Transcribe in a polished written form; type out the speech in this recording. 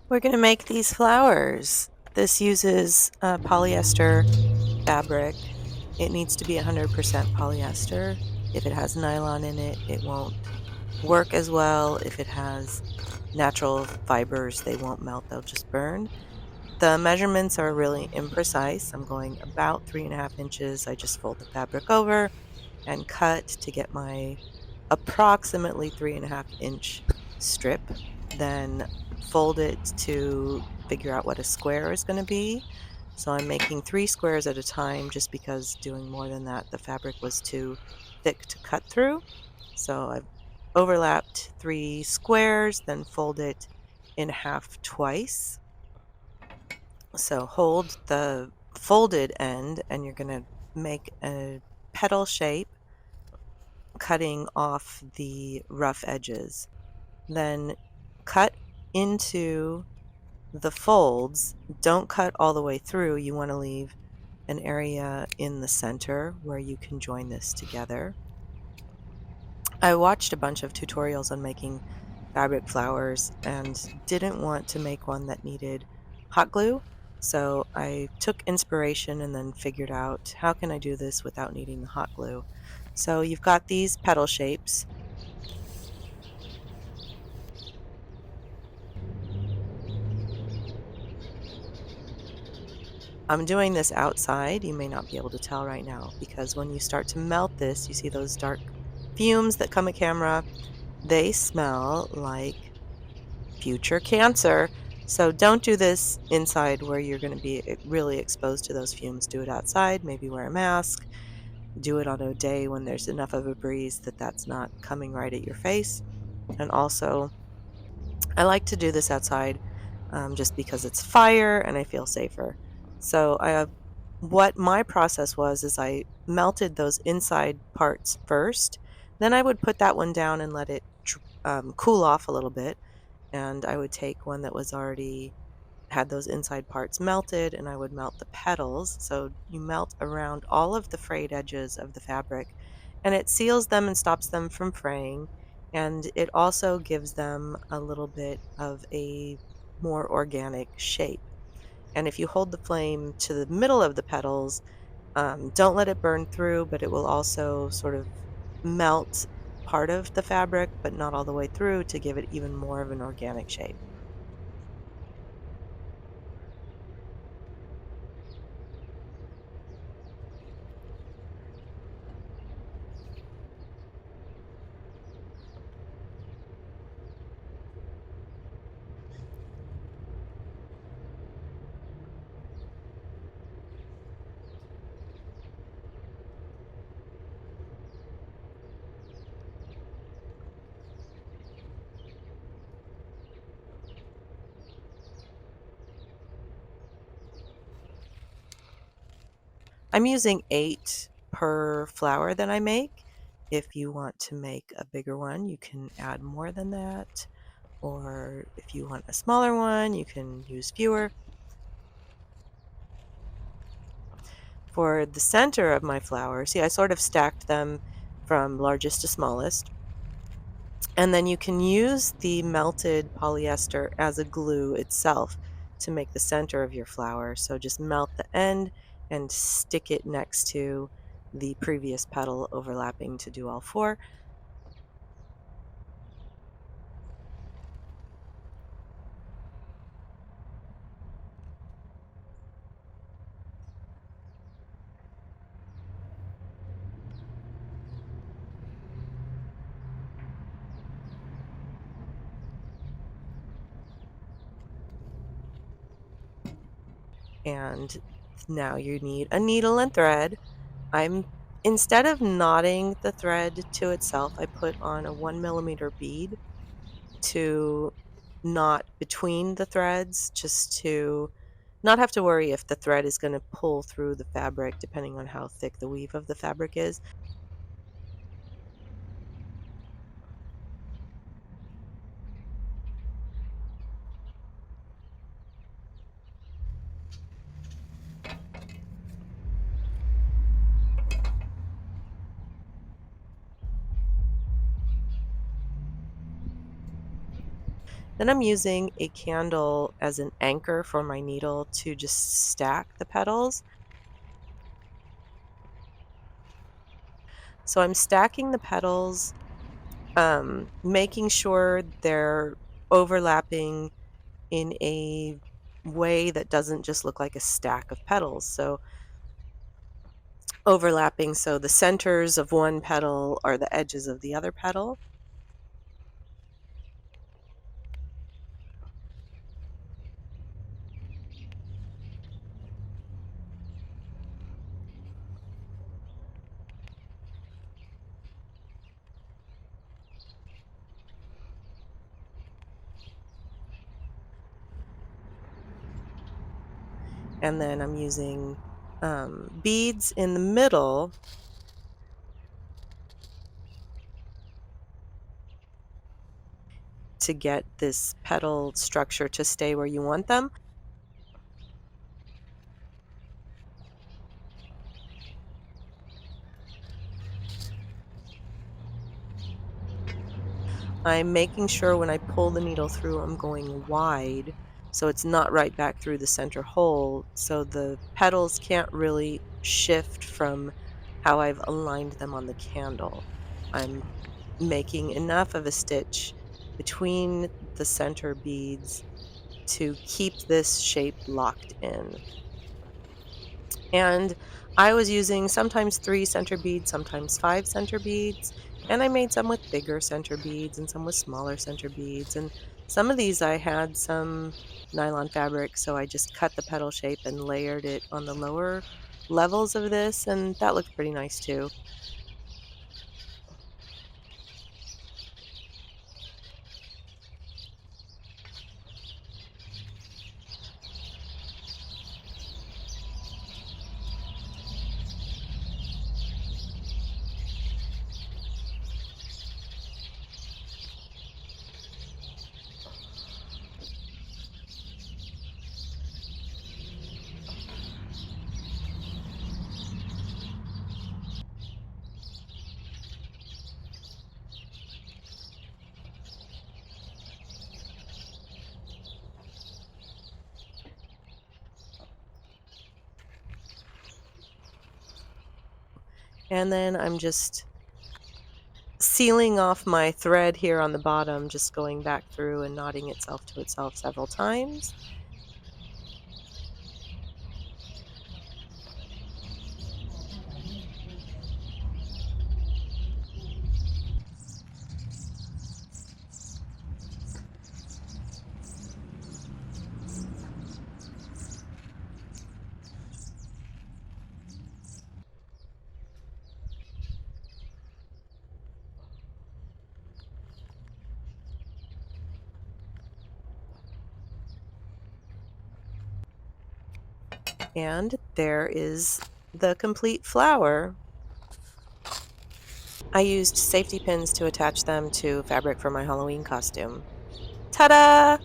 We're going to make these flowers. This uses polyester fabric. It needs to be 100% polyester. If it has nylon in it, it won't work as well. If it has natural fibers, they won't melt, they'll just burn. The measurements are really imprecise. I'm going about 3.5 inches. I just fold the fabric over and cut to get my approximately 3.5 inch strip, then fold it to figure out what a square is going to be. So I'm making 3 squares at a time just because doing more than that the fabric was too thick to cut through. So I've overlapped 3 squares, then fold it in half twice. So hold the folded end and you're going to make a petal shape, cutting off the rough edges. Then cut into the folds. Don't cut all the way through. You want to leave an area in the center where you can join this together. I watched a bunch of tutorials on making fabric flowers and didn't want to make one that needed hot glue. So I took inspiration and then figured out how can I do this without needing the hot glue. So you've got these petal shapes. I'm doing this outside. You may not be able to tell right now because when you start to melt this, you see those dark fumes that come at camera. They smell like future cancer. So don't do this inside where you're going to be really exposed to those fumes. Do it outside, maybe wear a mask. Do it on a day when there's enough of a breeze that that's not coming right at your face. And also, I like to do this outside just because it's fire and I feel safer. So what my process was is I melted those inside parts first. Then I would put that one down and let it cool off a little bit. And I would take one that was already had those inside parts melted and I would melt the petals. So you melt around all of the frayed edges of the fabric and it seals them and stops them from fraying. And it also gives them a little bit of a more organic shape. And if you hold the flame to the middle of the petals, don't let it burn through, but it will also sort of melt part of the fabric, but not all the way through to give it even more of an organic shape. I'm using 8 per flower that I make. If you want to make a bigger one, you can add more than that. Or if you want a smaller one, you can use fewer. For the center of my flower, see, I sort of stacked them from largest to smallest. And then you can use the melted polyester as a glue itself to make the center of your flower. So just melt the end and stick it next to the previous petal overlapping to do all 4. And now you need a needle and thread. I'm Instead of knotting the thread to itself, I put on a 1 millimeter bead to knot between the threads just to not have to worry if the thread is going to pull through the fabric depending on how thick the weave of the fabric is. Then I'm using a candle as an anchor for my needle to just stack the petals. So I'm stacking the petals, making sure they're overlapping in a way that doesn't just look like a stack of petals. So overlapping so the centers of one petal are the edges of the other petal. And then I'm using beads in the middle to get this petal structure to stay where you want them. I'm making sure when I pull the needle through, I'm going wide so it's not right back through the center hole, so the petals can't really shift from how I've aligned them on the candle. I'm making enough of a stitch between the center beads to keep this shape locked in. And I was using sometimes 3 center beads, sometimes 5 center beads, and I made some with bigger center beads and some with smaller center beads, and some of these I had some nylon fabric, so I just cut the petal shape and layered it on the lower levels of this, and that looked pretty nice too. And then I'm just sealing off my thread here on the bottom, just going back through and knotting itself to itself several times. And there is the complete flower. I used safety pins to attach them to fabric for my Halloween costume. Ta-da!